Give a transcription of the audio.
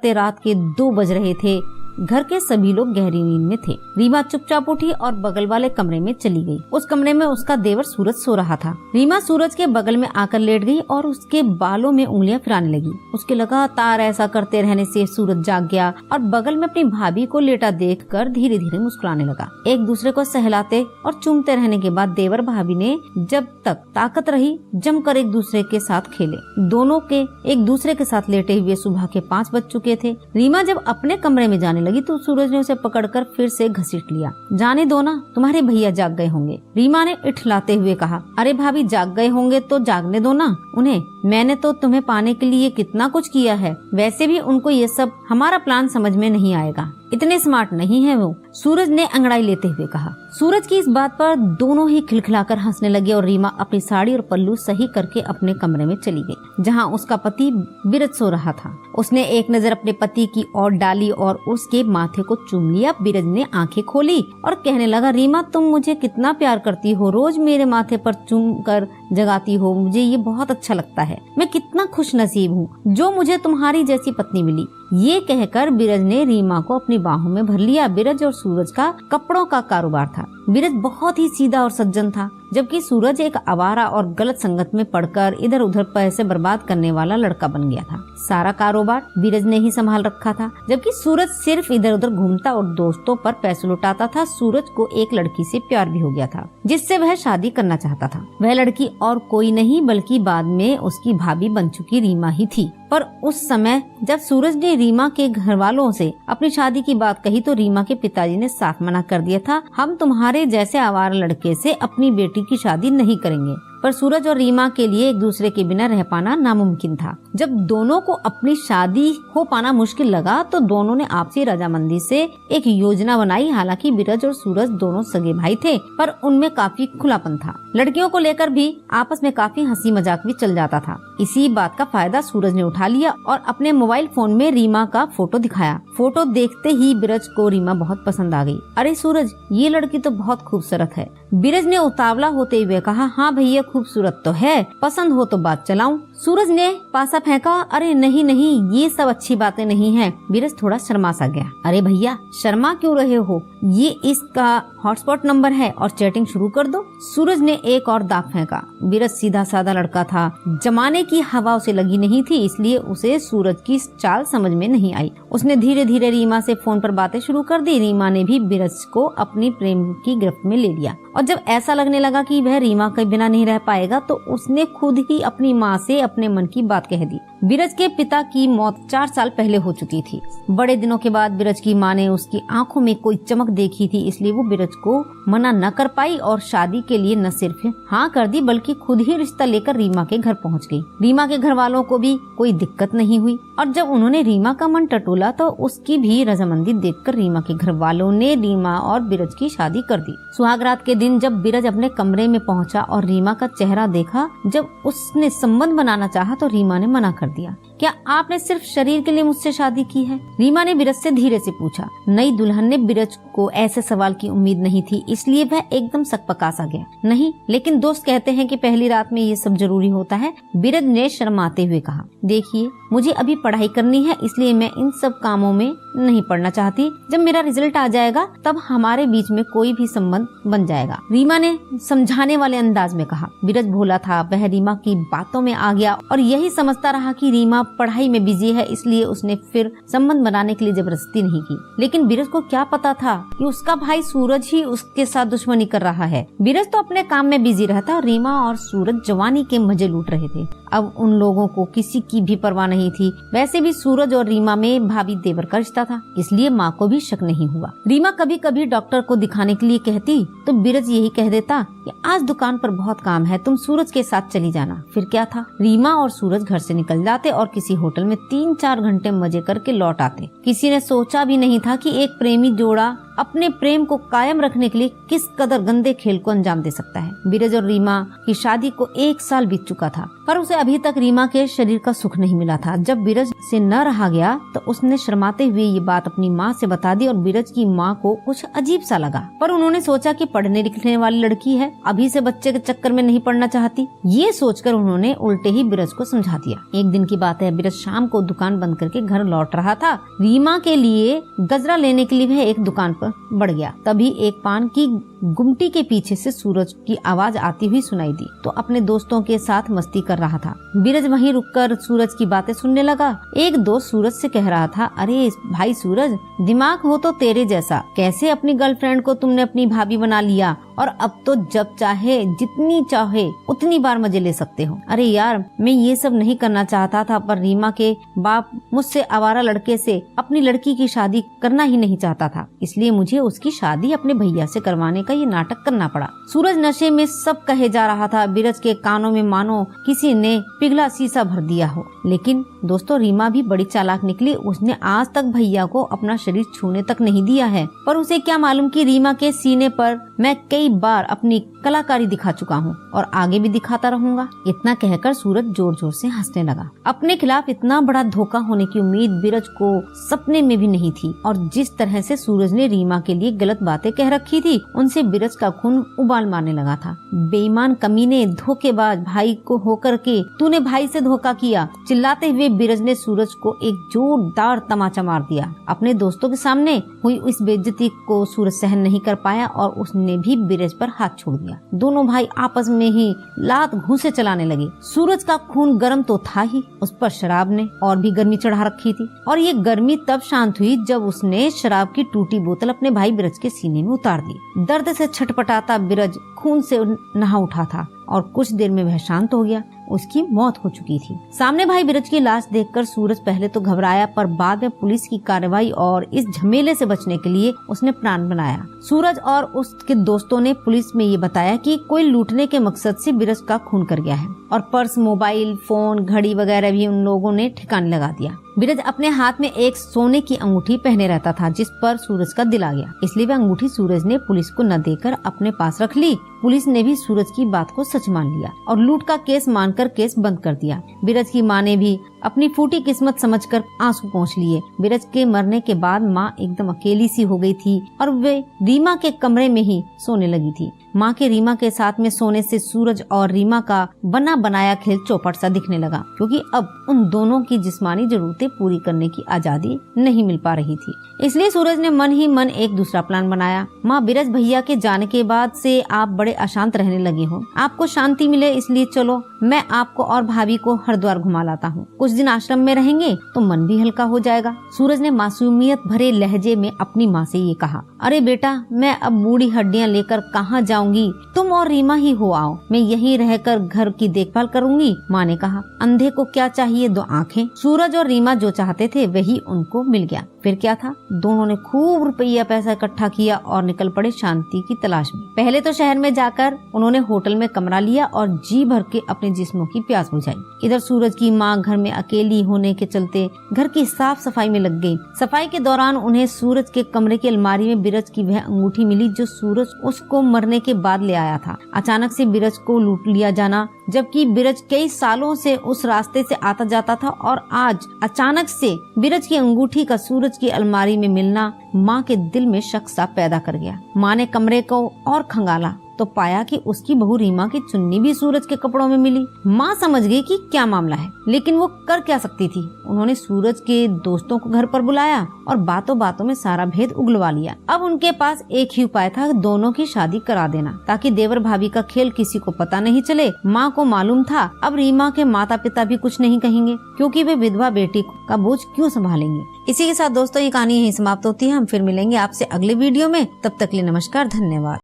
लगते रात के 2 बज रहे थे। घर के सभी लोग गहरी नींद में थे। रीमा चुपचाप उठी और बगल वाले कमरे में चली गई। उस कमरे में उसका देवर सूरज सो रहा था। रीमा सूरज के बगल में आकर लेट गई और उसके बालों में उंगलियां फिराने लगी। उसके लगातार ऐसा करते रहने से सूरज जाग गया और बगल में अपनी भाभी को लेटा देखकर धीरे धीरे मुस्कुराने लगा। एक दूसरे को सहलाते और चूमते रहने के बाद देवर भाभी ने जब तक ताकत रही जमकर एक दूसरे के साथ खेले। दोनों के एक दूसरे के साथ लेटे हुए सुबह के 5 बज चुके थे। रीमा जब अपने कमरे में जाने लगी तो सूरज ने उसे पकड़कर फिर से घसीट लिया। जाने दो ना, तुम्हारे भैया जाग गए होंगे, रीमा ने इठलाते हुए कहा। अरे भाभी, जाग गए होंगे तो जागने दो ना उन्हें, मैंने तो तुम्हें पाने के लिए कितना कुछ किया है। वैसे भी उनको ये सब हमारा प्लान समझ में नहीं आएगा, इतने स्मार्ट नहीं है वो, सूरज ने अंगड़ाई लेते हुए कहा। सूरज की इस बात पर दोनों ही खिलखिलाकर हंसने लगे और रीमा अपनी साड़ी और पल्लू सही करके अपने कमरे में चली गई, जहां उसका पति बिरज सो रहा था। उसने एक नजर अपने पति की ओर डाली और उसके माथे को चूम लिया। बिरज ने आंखें खोली और कहने लगा, रीमा तुम मुझे कितना प्यार करती हो, रोज मेरे माथे पर चूम कर जगाती हो, मुझे ये बहुत अच्छा लगता है। मैं कितना खुश नसीब हूँ जो मुझे तुम्हारी जैसी पत्नी मिली। ये कहकर बिरज ने रीमा को अपनी बाहों में भर लिया। बिरज और सूरज का कपड़ों का कारोबार था। बिरज बहुत ही सीधा और सज्जन था, जबकि सूरज एक आवारा और गलत संगत में पड़कर इधर उधर पैसे बर्बाद करने वाला लड़का बन गया था। सारा कारोबार बिरज ने ही संभाल रखा था, जबकि सूरज सिर्फ इधर उधर घूमता और दोस्तों पर पैसे लुटाता था। सूरज को एक लड़की से प्यार भी हो गया था, जिससे वह शादी करना चाहता था। वह लड़की और कोई नहीं बल्कि बाद में उसकी भाभी बन चुकी रीमा ही थी। पर उस समय जब सूरज ने रीमा के घर वालों से अपनी शादी की बात कही तो रीमा के पिताजी ने साफ मना कर दिया था, हम तुम्हारे जैसे आवारा लड़के से अपनी बेटी की शादी नहीं करेंगे। पर सूरज और रीमा के लिए एक दूसरे के बिना रह पाना नामुमकिन था। जब दोनों को अपनी शादी हो पाना मुश्किल लगा तो दोनों ने आपसी रजामंदी से एक योजना बनाई। हालांकि बिरज और सूरज दोनों सगे भाई थे, पर उनमें काफी खुलापन था। लड़कियों को लेकर भी आपस में काफी हंसी मजाक भी चल जाता था। इसी बात का फायदा सूरज ने उठा लिया और अपने मोबाइल फोन में रीमा का फोटो दिखाया। फोटो देखते ही बिरज को रीमा बहुत पसंद आ गई। अरे सूरज, ये लड़की तो बहुत खूबसूरत है, बिरज ने उतावला होते हुए कहा। हाँ भैया, खूबसूरत तो है, पसंद हो तो बात चलाऊं। सूरज ने पासा फेंका। अरे नहीं नहीं, ये सब अच्छी बातें नहीं हैं। बिरज थोड़ा शर्मा सा गया। अरे भैया, शर्मा क्यों रहे हो, ये इसका हॉटस्पॉट नंबर है और चैटिंग शुरू कर दो। सूरज ने एक और दाग फेंका। बिरज सीधा साधा लड़का था, जमाने की हवा उसे लगी नहीं थी, इसलिए उसे सूरज की चाल समझ में नहीं आई। उसने धीरे धीरे रीमा से फोन पर बातें शुरू कर दी। रीमा ने भी बिरज को अपनी प्रेम की गिरफ्त में ले लिया और जब ऐसा लगने लगा कि वह रीमा के बिना नहीं रह पाएगा तो उसने खुद ही अपनी माँ से अपने मन की बात कह दी। बिरज के पिता की मौत 4 साल पहले हो चुकी थी। बड़े दिनों के बाद बिरज की माँ ने उसकी आंखों में कोई चमक देखी थी, इसलिए वो बिरज को मना न कर पाई और शादी के लिए न सिर्फ हाँ कर दी बल्कि खुद ही रिश्ता लेकर रीमा के घर पहुँच गई। रीमा के घर वालों को भी कोई दिक्कत नहीं हुई और जब उन्होंने रीमा का मन टटोला तो उसकी भी रजामंदी देखकर रीमा के घर वालों ने रीमा और बिरज की शादी कर दी। सुहागरात के दिन जब बिरज अपने कमरे में पहुंचा और रीमा का चेहरा देखा, जब उसने संबंध बनाना चाहा तो रीमा ने मना कर दिया। क्या आपने सिर्फ शरीर के लिए मुझसे शादी की है, रीमा ने बिरज से धीरे से पूछा। नई दुल्हन ने बिरज को ऐसे सवाल की उम्मीद नहीं थी, इसलिए वह एकदम सकपका सा गया। नहीं, लेकिन दोस्त कहते हैं कि पहली रात में ये सब जरूरी होता है, बिरज ने शर्माते हुए कहा। देखिए, मुझे अभी पढ़ाई करनी है, इसलिए मैं इन सब कामों में नहीं पढ़ना चाहती। जब मेरा रिजल्ट आ जाएगा तब हमारे बीच में कोई भी संबंध बन जाएगा, रीमा ने समझाने वाले अंदाज में कहा। बिरज भोला था, वह रीमा की बातों में आ गया और यही समझता रहा कि रीमा पढ़ाई में बिजी है, इसलिए उसने फिर संबंध बनाने के लिए जबरदस्ती नहीं की। लेकिन बिरज को क्या पता था कि उसका भाई सूरज ही उसके साथ दुश्मनी कर रहा है। बिरज तो अपने काम में बिजी रहता और रीमा और सूरज जवानी के मजे लूट रहे थे। अब उन लोगों को किसी की भी परवाह नहीं थी। वैसे भी सूरज और रीमा में भाभी देवर का रिश्ता था, इसलिए माँ को भी शक नहीं हुआ। रीमा कभी कभी डॉक्टर को दिखाने के लिए कहती तो बिरज यही कह देता कि आज दुकान पर बहुत काम है, तुम सूरज के साथ चली जाना। फिर क्या था, रीमा और सूरज घर से निकल जाते और किसी होटल में 3-4 घंटे मजे करके लौट आते। किसी ने सोचा भी नहीं था कि एक प्रेमी जोड़ा अपने प्रेम को कायम रखने के लिए किस कदर गंदे खेल को अंजाम दे सकता है। बीरज और रीमा की शादी को 1 साल बीत चुका था, पर उसे अभी तक रीमा के शरीर का सुख नहीं मिला था। जब बीरज से न रहा गया तो उसने शर्माते हुए ये बात अपनी माँ से बता दी और बीरज की माँ को कुछ अजीब सा लगा, पर उन्होंने सोचा कि पढ़ने लिखने वाली लड़की है, अभी से बच्चे के चक्कर में नहीं पड़ना चाहती। ये सोचकर उन्होंने उल्टे ही बीरज को समझा दिया। एक दिन की बात है, बीरज शाम को दुकान बंद करके घर लौट रहा था। रीमा के लिए गजरा लेने के लिए वह एक दुकान पर बढ़ गया। तभी एक पान की गुमटी के पीछे से सूरज की आवाज आती हुई सुनाई दी, तो अपने दोस्तों के साथ मस्ती कर रहा था। बीरज वहीं रुककर सूरज की बातें सुनने लगा। एक दोस्त सूरज से कह रहा था, अरे भाई सूरज, दिमाग हो तो तेरे जैसा, कैसे अपनी गर्लफ्रेंड को तुमने अपनी भाभी बना लिया और अब तो जब चाहे जितनी चाहे उतनी बार मजे ले सकते हो। अरे यार, मैं ये सब नहीं करना चाहता था, पर रीमा के बाप मुझसे आवारा लड़के से अपनी लड़की की शादी करना ही नहीं चाहता था, इसलिए मुझे उसकी शादी अपने भैया से करवाने का ये नाटक करना पड़ा। सूरज नशे में सब कहे जा रहा था। बीरज के कानों में मानो किसी ने पिघला शीशा भर दिया हो। लेकिन दोस्तों, रीमा भी बड़ी चालाक निकली। उसने आज तक भैया को अपना शरीर छूने तक नहीं दिया है, पर उसे क्या मालूम कि रीमा के सीने पर मैं कई बार अपनी कलाकारी दिखा चुका हूँ और आगे भी दिखाता रहूंगा। इतना कहकर सूरज जोर जोर से हंसने लगा। अपने खिलाफ इतना बड़ा धोखा होने की उम्मीद बीरज को सपने में भी नहीं थी, और जिस तरह से सूरज ने रीमा के लिए गलत बातें कह रखी थी, उनसे बीरज का खून उबाल मारने लगा था। बेईमान कमीने, धोखेबाज, भाई को होकर के तूने भाई से धोखा किया। चिल्लाते हुए बीरज ने सूरज को एक जोरदार तमाचा मार दिया। अपने दोस्तों के सामने हुई इस बेइज्जती को सूरज सहन नहीं कर पाया और उसने भी बीरज पर हाथ छोड़ दिया। दोनों भाई आपस में ही लात घूंसे चलाने लगे। सूरज का खून गर्म तो था ही, उस पर शराब ने और भी गर्मी चढ़ा रखी थी, और ये गर्मी तब शांत हुई जब उसने शराब की टूटी बोतल अपने भाई बीरज के सीने में उतार दी। दर्द से छटपटाता बीरज खून से नहा उठा था और कुछ देर में वह शांत हो गया। उसकी मौत हो चुकी थी। सामने भाई बीरज की लाश देखकर सूरज पहले तो घबराया, पर बाद में पुलिस की कार्रवाई और इस झमेले से बचने के लिए उसने प्लान बनाया। सूरज और उसके दोस्तों ने पुलिस में ये बताया कि कोई लूटने के मकसद से बीरज का खून कर गया है, और पर्स, मोबाइल फोन, घड़ी वगैरह भी उन लोगों ने ठिकाने लगा दिया। बीरज अपने हाथ में एक सोने की अंगूठी पहने रहता था, जिस पर सूरज का दिल आ गया, इसलिए वह अंगूठी सूरज ने पुलिस को न देकर अपने पास रख ली। पुलिस ने भी सूरज की बात को सच मान लिया और लूट का केस मानकर केस बंद कर दिया। बीरज की माँ ने भी अपनी फूटी किस्मत समझकर आंसू पोंछ लिए। बीरज के मरने के बाद माँ एकदम अकेली सी हो गई थी और वे रीमा के कमरे में ही सोने लगी थी। माँ के रीमा के साथ में सोने से सूरज और रीमा का बना बनाया खेल चौपट सा दिखने लगा, क्योंकि अब उन दोनों की जिस्मानी जरूरतें पूरी करने की आजादी नहीं मिल पा रही थी। इसलिए सूरज ने मन ही मन एक दूसरा प्लान बनाया। माँ, बीरज भैया के जाने के बाद से आप बड़े अशांत रहने लगे हो, आपको शांति मिले, इसलिए चलो मैं आपको और भाभी को हरिद्वार घुमा लाता हूँ। कुछ दिन आश्रम में रहेंगे तो मन भी हल्का हो जाएगा। सूरज ने मासूमियत भरे लहजे में अपनी माँ से ये कहा। अरे बेटा, मैं अब बूढ़ी हड्डियाँ लेकर कहाँ जाऊंगी, तुम और रीमा ही हो आओ, मैं यहीं रहकर घर की देखभाल करूंगी। माँ ने कहा, अंधे को क्या चाहिए, 2 आँखें। सूरज और रीमा जो चाहते थे वही उनको मिल गया। फिर क्या था, दोनों ने खूब रुपया पैसा इकट्ठा किया और निकल पड़े शांति की तलाश में। पहले तो शहर में जाकर उन्होंने होटल में कमरा लिया और जी भर के अपने जिस्मों की प्यास बुझाई। इधर सूरज की माँ घर में अकेली होने के चलते घर की साफ सफाई में लग गई। सफाई के दौरान उन्हें सूरज के कमरे की अलमारी में बीरज की वह अंगूठी मिली जो सूरज उसको मरने के बाद ले आया था। अचानक से बीरज को लूट लिया जाना, जबकि बीरज कई सालों से उस रास्ते से आता जाता था, और आज अचानक से बीरज की अंगूठी का सूरज की अलमारी में मिलना माँ के दिल में शक सा पैदा कर गया। माँ ने कमरे को और खंगाला तो पाया कि उसकी बहू रीमा की चुन्नी भी सूरज के कपड़ों में मिली। माँ समझ गई कि क्या मामला है, लेकिन वो कर क्या सकती थी। उन्होंने सूरज के दोस्तों को घर पर बुलाया और बातों बातों में सारा भेद उगलवा लिया। अब उनके पास एक ही उपाय था, दोनों की शादी करा देना, ताकि देवर भाभी का खेल किसी को पता नहीं चले। माँ को मालूम था अब रीमा के माता पिता भी कुछ नहीं कहेंगे, क्योंकि वे विधवा बेटी का बोझ क्यों संभालेंगे। इसी के साथ दोस्तों ये कहानी यहीं समाप्त होती है। हम फिर मिलेंगे आपसे अगले वीडियो में, तब तक के लिए नमस्कार, धन्यवाद।